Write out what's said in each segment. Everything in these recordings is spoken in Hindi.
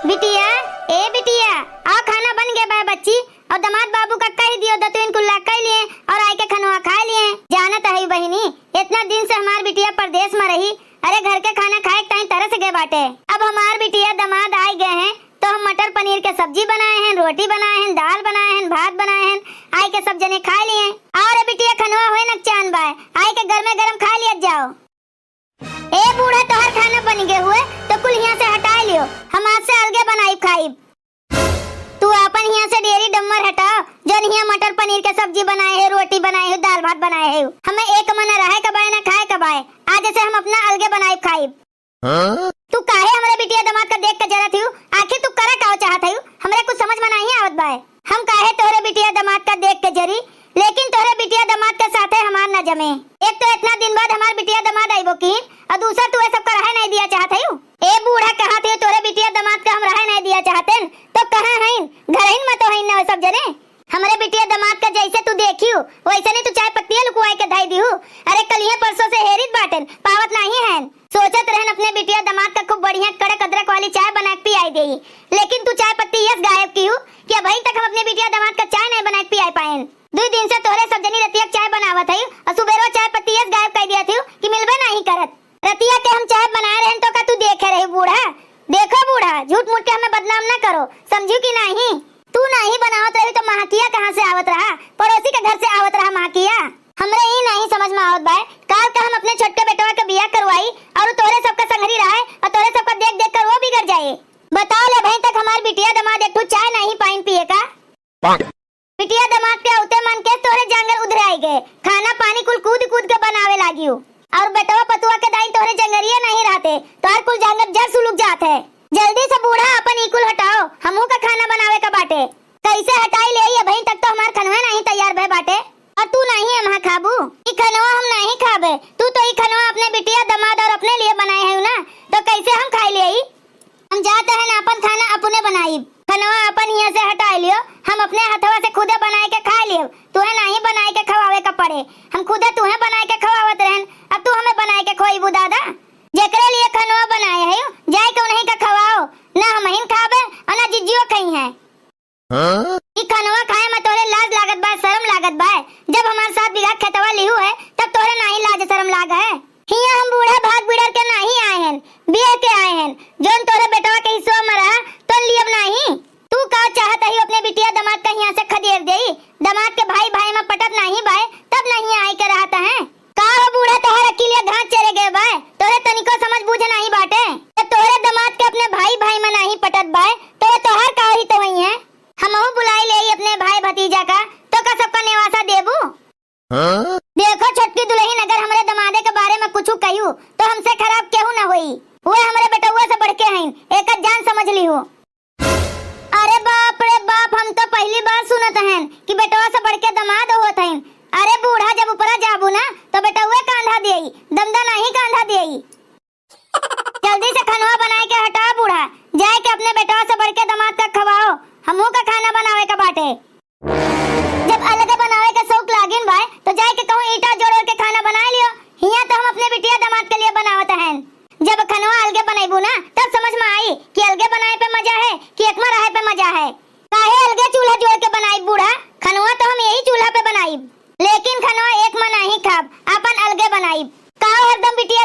बिटिया, ए बिटिया, आओ खाना बन गया बा बच्ची। और दामाद बाबू का कह दियो दतुइन कुल्ला कह लिए और आए के खनवा खा लिए। जानत है बहिनी, इतना दिन से हमार बिटिया परदेश में रही। अरे घर के खाना खाए टाइम तरस गए बाटे। अब हमार बिटिया दामाद आ गए हैं तो हम मटर पनीर के सब्जी बनाए हैं, रोटी बनाए हैं, दाल बनाए हैं, भात बनाए हैं। आए के सब जने खा लिए। और बिटिया खनवा होए न चांद बाय, आए के घर में गरम खा लिया जाओ। ए बूढ़ा, तोहर खाना बन गए हुए तो कुल यहाँ से हटा लियो, हम आज से अलगे बनाई खाई। तू अपन यहाँ से डेरी डम्मर हटाओ, जो यहाँ मटर पनीर के सब्जी बनाए है, रोटी बनाए है, दाल भात बनाए है। हमें एक मन रहे कबाए न खाए कबाए, आज से हम अपना अलगे बनाई खाई। तू काहे हमारे बिटिया दामाद का देख के जरा थी, आखिर तू करा का चाहत है? हमरे कुछ समझ में नहीं आवत बाय। हम काहे तोहरे बिटिया दामाद का देख के जरी, लेकिन तोहरे बिटिया दामाद के साथे हमार न जमे। एक तो इतना दिन बाद हमार बिटिया दामाद आइबो की, और दूसरा तू ये सब का रहे नहीं दिया चाहत है। ए बूढ़ा, कहा थे तोरे बिटिया दामाद का हम रहे नहीं दिया चाहते तो कहां हैं? घर ही में तो है ना सब जने। हमारे बिटिया दामाद का जैसे तू देखियो वैसे नहीं तू चाय पत्तियां लुकवाए के धाई दिहु। अरे कल ये परसों से हेरित बाटन पावत नहीं है। सोचत रहन अपने बिटिया दामाद का खूब बढ़िया कड़क अदरक वाली चाय बना के पियाई देही, लेकिन तू चाय पत्ती यस गायब की हूं कि अभी तक हम अपने बिटिया दामाद का चाय नहीं बना के पियाई पाएन। 2 दिन से तोरे सब जनी रतिया चाय बनावत है और सुबेरो चाय पत्ती यस गायब कर दिया थी कि मिलबे नहीं करत। रतिया के हम चाय बनाए रहन तो का तू देखे रही बूढ़ा। देखो बूढ़ा, झूठ मूठ के हमें बदनाम न करो, समझू कि नहीं? तू नहीं बनावत रही तो महाकिया कहां से आवत रहा? पड़ोसी के घर से आवत रहा महाकिया। हमरे ही नहीं समझ में आवत बाय। काल का हम अपने छोटे बेटवा के बियाह करवाई और तोरे सबका संगरी रहा और तोरे सबका देख देख कर वो बिगड़ जाए। बताओ ले भाई, तक हमार बिटिया दामाद एक चाय नहीं पाइन पिए का। बिटिया दामाद के औते मन के तोरे जंगल उधराई गए, खाना पानी कुल कूद कूद के बनावे लागियो। और बेटवा पतुआ के दाई तोरे जंगरिया नहीं रहते, तोर कुल जंगल जड़ सुलुक जात है। जल्दी से बूढ़ा अपन इकुल हटाओ, हमहू का खाना बनावे का बाटे। कैसे हटाई ले अभी तक तो हमार खनवा नहीं तैयार भय बाटे और तू नहीं हम खाबू। ई खनवा हम नहीं खाबे, तू तो ई खनवा अपने बिटिया दामाद और अपने लिए बनाए है ना, तो कैसे हम खाई ले? हम जाते हैं ना अपन खाना अपने बनाई। खनवा अपन यहाँ से हटा लियो, हम अपने हाथवा से खुदे बनाए के खा लियो। तुहे नहीं बनाए के खवावे का पड़े, हम खुदे तुहे बनाए के खवावत रहन। अब तू हमें बनाए के खोईबू दादा? जेकरे लिए खनवा बनाए है जाए के उन्हीं का खवाओ, ना हम ही खाबे और ना जिज्जियो खई है। ई खनवा खाए में तोरे लाज लागत बा, शर्म लागत बा? जब हमारे साथ बिघा खेतवा लिहू है तब तोरे नहीं लाज शर्म लाग है। हिया हम बूढ़ा भाग बिड़र के नहीं आए हैं, बियाह के आए हैं। जोन तोरे बेटवा के हिस्सा में रहा तो लियब नहीं। तू का चाहत है अपने बिटिया दामाद का यहाँ से खदेड़ देई? दामाद के भाई भाई में पटत नहीं बाय, तब नहीं आई के रहता है। का हो बूढ़ा, तोहर अकेले घाट चले गए बाय, तोरे तनिको समझ बूझ नहीं बाटे। तोरे दामाद के अपने भाई भाई में नहीं पटत बाय तो तोहर का ही तो वही है। हमहू बुलाई ले अपने भाई भतीजा का तो का सबका नेवासा देबू। देखो छोटकी दुल्हन, अगर हमारे दमादे के बारे में कुछ कहियो तो हमसे खराब केहू न होई। वो हमारे बेटवा से बढ़ के हैं, एक जान समझ ली हो। अरे बाप रे बाप, हम तो पहली बार सुनत हैं कि बेटवा से बढ़ के दामाद होत हैं। अरे बूढ़ा, जब ऊपरा जाबू ना तो बेटवा कांधा देई, दमदा नहीं कांधा देई। जल्दी से खनवा बनाए के हटा बूढ़ा, जाए के अपने बेटवा से बढ़ के दामाद का खवाओ, हमहू का खाना बनावे का बाटे। जब अलग बनावे के शौक लागिन भाई तो जाए के कहूं ईटा जोड़ के खाना बना लियो। हिया तो हम अपने बिटिया दामाद के लिए बनावत हैं। जब खनवा अलगे बनाईबू ना तब समझ में आई कि अलगे बनाए पे मजा है कि एक में रहे पे मजा है। काहे अलगे चूल्हा जोड़ के बनाई बूढ़ा? खनवा तो हम यही चूल्हा पे बनाई, लेकिन खनवा एक में नहीं खाब, अपन अलगे बनाई। काहे हरदम बिटिया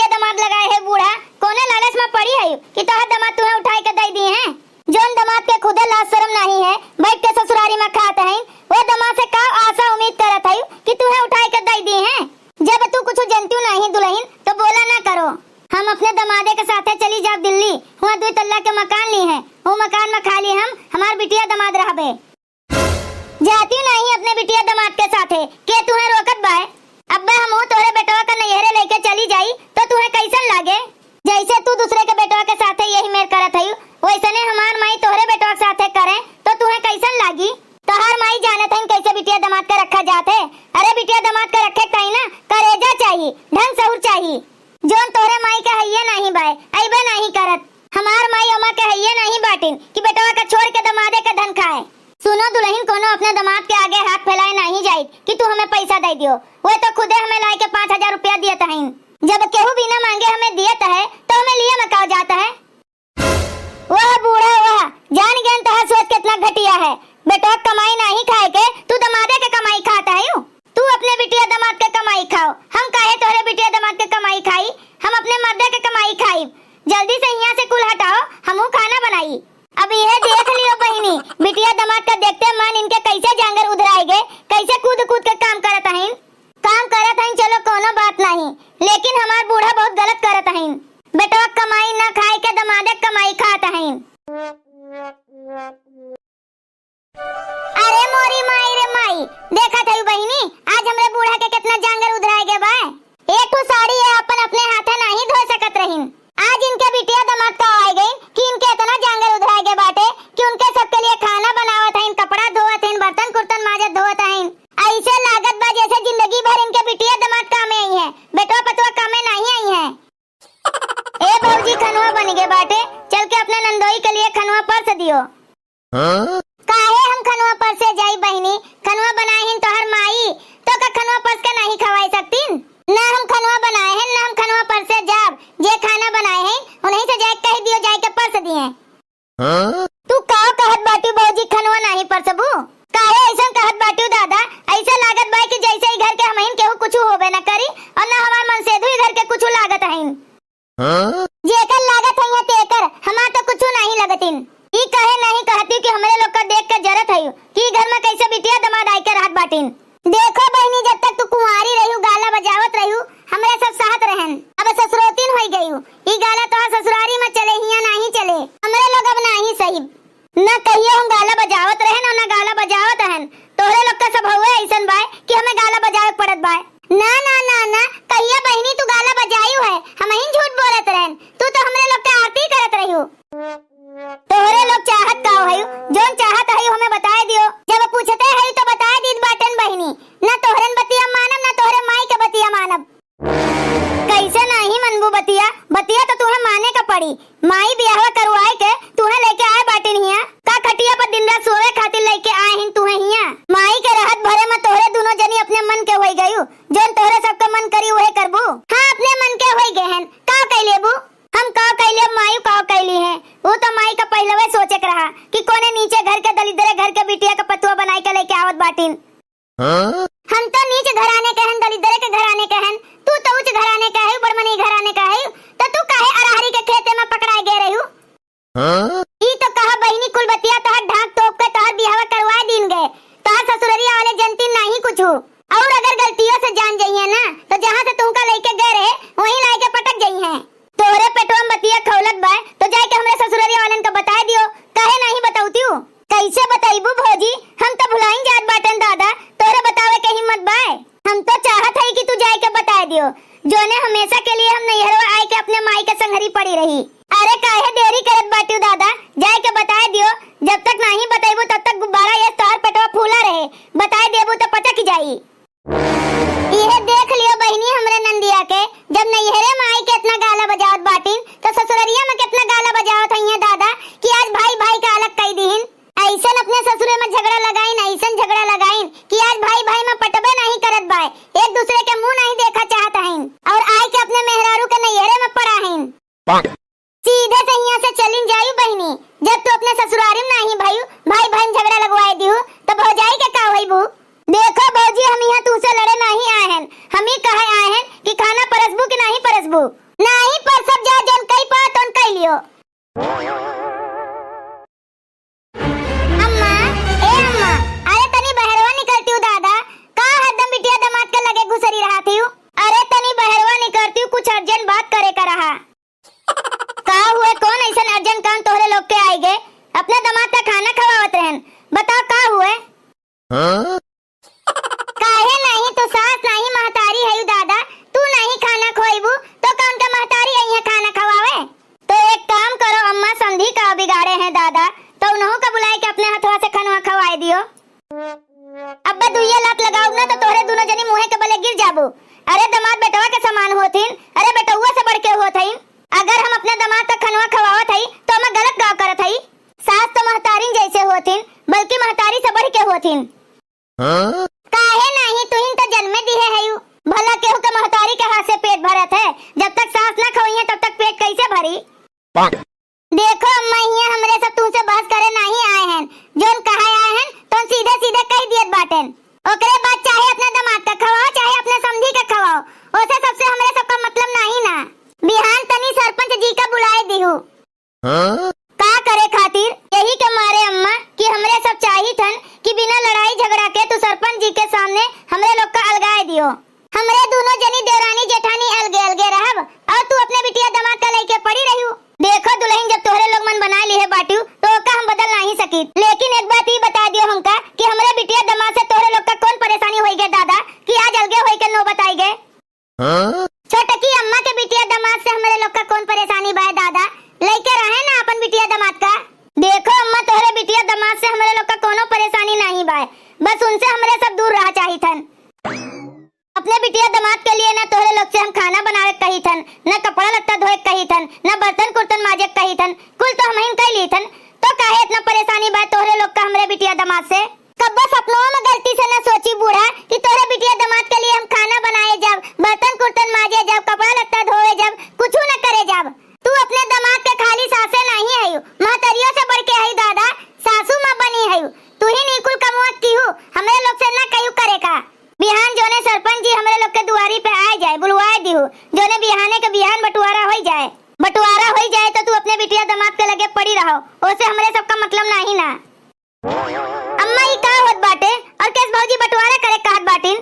दामाद लगाए है बूढ़ा? कोने लालच में पड़ी है कि तोहर दामाद तुम्हें उठाई के दे दी है? जोन दामाद के खुदे लाज शर्म नहीं है, बैठ के ससुरारी में खाते हैं, वो दामाद से का आशा उम्मीद करत है कि तुम्हें उठाई के दे दी है? जब तू कुछ जानती नहीं दुल्हन तो बोला ना करो। हम अपने दमादे के साथे चली जाब दिल्ली, हुआ 2 तल्ला के मकान ली है, वो मकान में खाली हम हमार बिटिया दामाद रहबे। जाती नहीं अपने बिटिया दामाद के साथे के तुम्हें रोकत बाय? अब्बे हम तोरे बेटवा का नैहरे लेके चली जाई तो तुम्हें कैसन लागे? जैसे तू दूसरे के बेटवा के साथे यही मेर करत है वैसे ने हमार माई तोहरे बेटवा के साथे करे तो तुम्हें कैसन लागी? तोहर माई जानत है कैसे बिटिया दामाद का रखा जाते। अरे बिटिया दामाद का रखे कहीं ना करेजा चाहिए, ढंग सहूर चाहिए। जोन तोहरे माई के हइये नहीं बाय, अइबे नहीं करत। हमार माई अमा के हइये नहीं बाटिन कि बेटवा का छोड़ के दमादे का धन खाए। सुनो दुल्हन, कोनो अपने दामाद के आगे हाथ फैलाए नहीं जाए कि तू हमें पैसा दे दियो। वो तो खुदे हमें लाई के 5000 रुपया दिए हैं। जब केहू बिना मांगे हमें दिए है तो हमें लिए मकाओ जाता है। वह बूढ़ा बेटा कमाई नहीं खाए के तू दमादे के कमाई खाता है। तू अपने बिटिया दामाद के कमाई खाओ, हम काहे तोरे बिटिया दामाद के कमाई खाई, हम अपने मर्दे के कमाई खाई। जल्दी से यहाँ से कुल हटाओ, हमहू खाना बनाई। अब यह देख लियो बहिनी, बिटिया दामाद का देखते मन इनके कैसे जांगर उधराए गए, कैसे कूद कूद के काम करत हईन। चलो कोनो बात नहीं, लेकिन हमार बूढ़ा बहुत गलत करत हईन। बेटवा कमाई ना खाए के दमादे कमाई खात हईन। अरे मोरी माई रे माई, देखा था बहिनी आज हमरे बूढ़ा के कितना जांगर उधराए गए बा। एक तो साड़ी है अपन अपने हाथे नहीं धो सकत रहीन, आज इनके बिटिया दामाद का आए गई कि इनके इतना जांगर उधराए गए बाटे कि उनके सबके लिए खाना बनावत हईन, कपड़ा धोवत हईन, बर्तन कुर्तन माजत धोवत हईन। ऐसे लागत बा जैसे जिंदगी भर इनके बिटिया दामाद कामे आई है, बेटवा पतवा कामे नहीं आई है। ए भौजी खनवा बन गए बाटे, चल के अपने नंदोई के लिए खनवा परस दियो। काहे हम खनवा परसे जाई बहिनी, खनवा बनाए हैं तोहर माई, तो का खनवा परस के नहीं खवाई सकतीन। ना हम खनवा बनाए हैं ना हम खनवा परसे जाब, जे खाना बनाए हैं उन्हीं से जाके कह दियो जाके परस दिए। तू का कहत बाटी भौजी खनवा नहीं परसबू, काहे ऐसा कहत बाटी दादा, ऐसा लागत बा कि जैसे ही घर के हमहिन केहू कुछ होबे न करी और ना हमार मन से ही घर के कुछ लागत हईन। जेकर लागत है तेकर हमार तो कुछ नहीं लगतिन। ई कहे नहीं कहती कि हमरे लोग का देख के जरत है कि घर में कैसे बिटिया दामाद आई के रहत बाटिन। देखो बहनी जब तक तू कुंवारी रही गाला बजावत रही हमरे सब साथ रहन, अब ससुरोतीन हो गई, ई गाला तो ससुरारी में चले हिया नहीं चले, हमरे लोग अब नहीं सही न कहियो हम गाला बजावत रहन और न गाला बजावत हन। तोहरे लोग का सब हुए ऐसन बाय कि हमें गाला बजावे पड़त बाय। ना ना ना ना कहिया बहनी तू गाला बजायू है, हम ही झूठ बोलत रहन, तू तो हमरे लोग के आरती करत रही हो। तोहरे लोग चाहत का है जोन चाहत है हमें बता दियो, जब पूछते है तो बता दीद बाटन बहनी, ना तोहरन बतिया मानब ना तोहरे माई के बतिया मानब। कैसे नहीं मनबू बतिया, बतिया तो तुम्हें माने का पड़ी। माई बियाह करवाए के तुम्हें लेके आए बाटिन हिया, का खटिया पर दिन रात सोवे खातिर लेके आए हिन तुम्हें हिया। माई के रहत भरे में तोहरे दोनों जनी अपने मन के होई गयू, जोन तोहरे सबके मन करी वही करबू। हां अपने मन के होई गए हन, का कैलेबू हम का कैले माई का कैली है, वो तो माई का पहलवे सोचे के रहा कि कोने नीचे घर के दलिद्र घर के बिटिया का पतुआ बनाई के लेके आवत बाटिन। हम तो नीचे घराने के हन, दलिद्र के घराने के हन, तू तो उच्च घराने का है, बड़मनी घराने का है, तो तू काहे अरहरी के खेते में पकड़ाए गे रही हो। ई तो कहा बहिनी कुल बतिया तोहर ढाक टोप के तोहर बियाह करवा दिन गए, तोहर ससुररिया वाले जनती नहीं कुछ हो, और अगर गलतियों से जान जाइए ना तो जहाँ से तुमका लेके गए रहे वहीं लाके पटक जाई हैं। तोहरे पेटवा में बतिया खौलत बाय तो जाके हमरे ससुररिया वालन का बता दियो, काहे नहीं बताऊती हो। कैसे बताइबू भौजी, हम तो भुलाइन जात बाटन दादा, तोरे बतावे के हिम्मत बाय। हम तो चाहत है कि तू जाके बता दियो, जोने हमेशा के लिए हम नैहरवा आए के अपने माई के संगरी पड़ी रही। अरे काहे देरी करत बाटू दादा, जाके बता दियो, जब तक नहीं बताइबू तब तक गुब्बारा ये तोहर पेटवा फूला रहे, बता देबू तो पटक जाई। यह देख लियो बहनी हमरे नंदिया के, जब नैहरे माई के इतना गाला बजावत बाटिन तो ससुररिया में कितना गाला बजावत है दादा कि आज भाई भाई का अलग कई दीन। ऐसन अपने ससुरे में झगड़ा लगाइन, ऐसन झगड़ा लगाइन कि आज भाई भाई में पटबे नहीं करत बाय, एक दूसरे के मुंह नहीं देखा चाहत हईन और आए के अपने मेहरारू के नैहरे में पड़ा हईन। सीधे से यहाँ से चलिन जायू बहनी, जब तू अपने ससुरारी में नहीं भाई भाई झगड़ा लगवाए दियो तो भौजाई के का होइबू। देखो भौजी हम यहाँ तुझसे लड़े नहीं आए हैं, हम ही कहे आए हैं कि खाना परसबू कि नहीं परसबू, नहीं परसब जा जन कई पात उन कई लियो। अम्मा ए अम्मा, अरे तनी बहरवा निकलती हूँ दादा, का हरदम बिटिया दामाद के लगे घुसरी रहती हूँ। अरे तनी बहरवा निकलती हूँ, कुछ अर्जेंट बात करे का रहा। का हुए कौन ऐसा अर्जेंट काम तोहरे लोग के आए गए, अपने दामाद का खाना खवावत रहन, बताओ का हुए। काहे नहीं तो सास नहीं महतारी है दादा, तू नहीं खाना खोइबू तो कौन का महतारी है खाना खवावे। तो एक काम करो अम्मा, संधि का बिगाड़े हैं दादा, तो उन्हों का बुलाए के अपने हाथवा से खाना खवाए दियो। अब्बा दुइया लात लगाऊ ना तो तोहरे दोनों जनी मुंह के बले गिर जाबू। अरे दामाद बेटवा के समान होथिन, अरे बेटवा से बढ़ के होत हईन। अगर हम अपने दामाद का खनवा खवावत हई तो हम गलत गाव करत हई। सास तो महतारी जैसे होथिन, बल्कि महतारी से बढ़ के होथिन। काहे नहीं तुहिन तो जन्मे दिए है, भला केहू के महतारी के हाथ से पेट भरत है, जब तक सास ना खवइए तब तक पेट कैसे भरी। देखो अम्मा यहाँ हमरे सब तुमसे बहस करे नहीं आए हैं, जोन कहा आए हैं तो देत बाटेन। ओकरे बाद चाहे अपने दामाद का खवाओ चाहे अपने समधी का खवाओ, ओसे सबसे हमरे सबका मतलब नहीं ना। बिहान तनी सरपंच जी का बुलाए दिहु। का करे खातिर? यही के मारे अम्मा कि हमरे सब चाहिए थन कि बिना लड़ाई झगड़ा के तू सरपंच जी के सामने हमरे लोग का अलगाए दियो। हमरे दोनों जनी देवरानी जेठानी अलगे अलगे रहब और तू अपने बिटिया दामाद का लेके पड़ी रही। देखो दुल्हन जब तोहरे लोग मन बना ली है बाटू तो ओका हम बदल नहीं सकी, लेकिन एक बात ही बता दियो हमका कि हमरे बिटिया दामाद से तोहरे लोग का कौन परेशानी होई गे दादा कि आज अलगे होई के नो बताई गे। छोटकी अम्मा के बिटिया दामाद से हमरे लोग का कौन परेशानी बा दादा, लेके रहे ना अपन बिटिया दामाद का। देखो अम्मा तोहरे बिटिया दामाद से हमरे लोग का कोनो परेशानी नहीं बा, बस उनसे हमरे सब दूर रह चाहिए थन। अपने बिटिया दामाद के लिए ना तोहरे लोग से हम खाना बनावे कही थन, न कपड़ा लत्ता धोए कही थन, न बर्तन कुर्तन माजे कही थन, कुल तो हम ही कह ली थन। तो काहे इतना परेशानी बा तोहरे लोग का हमरे बिटिया दामाद से? कब बस अपनों में गलती से न सोची बूढ़ा कि तोहरे बिटिया दामाद के लिए हम खाना बनाए जब, बर्तन कुर्तन माजे जब, कपड़ा लत्ता धोए जब, कुछ न करे जब। तू अपने दामाद के खाली सासे नहीं है, महतरियों से बढ़ के है दादा, सासू माँ बनी है। तू ही निकुल कमुआत की हूँ, हमरे लोग से न कहीं करे का। बिहान जोने सरपंच जी हमरे लोग के दुआरी पे आ जाए बुलवाए दिहु, जोने बिहाने के बिहान बंटवारा हो जाए तो तू अपने बिटिया दामाद के लगे पड़ी रहो, ओसे हमरे सबका मतलब नहीं ना। अम्मा ई का होत बाटे और केस भौजी बंटवारा करे कहत बाटिन?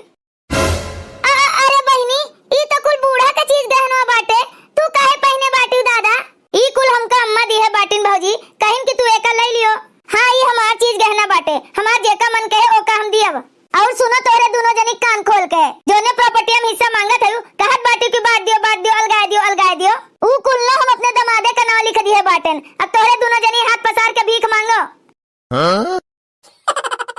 अरे बहिनी ई तो कुल बूढ़ा का चीज गहनवा बाटे, तू काहे पहने बाटू दादा? ई कुल हमका अम्मा दी है बाटिन भौजी, कहिन कि तू एका ले लियो। हां ई हमार चीज गहना बाटे, हमार जेका मन कहे ओका हम दियब। और सुनो तोरे दोनों जनी कान खोल के, जोने प्रॉपर्टी हम हिस्सा मांगत हयू कहत बाटी कि बात दियो अलगाए दियो। ऊ कुल ना हम अपने दमादे का नाम लिख दिए बाटन, अब तोरे दोनों जनी हाथ पसार के भीख मांगो।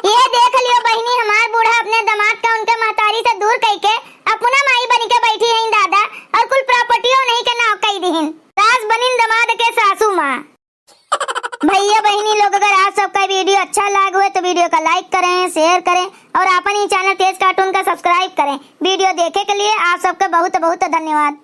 ये देख लियो बहिनी हमार बूढ़ा अपने दामाद का उनके महतारी से दूर कई के अपना माई बन के बैठी है दादा, और कुल प्रॉपर्टियों नहीं के नाव कई दीहिन, सास बनिन दामाद के सासू माँ। भैया बहनी लोग अगर आप सबका वीडियो अच्छा लगा हुआ तो वीडियो का लाइक करें, शेयर करें और अपन ही चैनल तेज कार्टून का सब्सक्राइब करें। वीडियो देखे के लिए आप सबका बहुत बहुत धन्यवाद।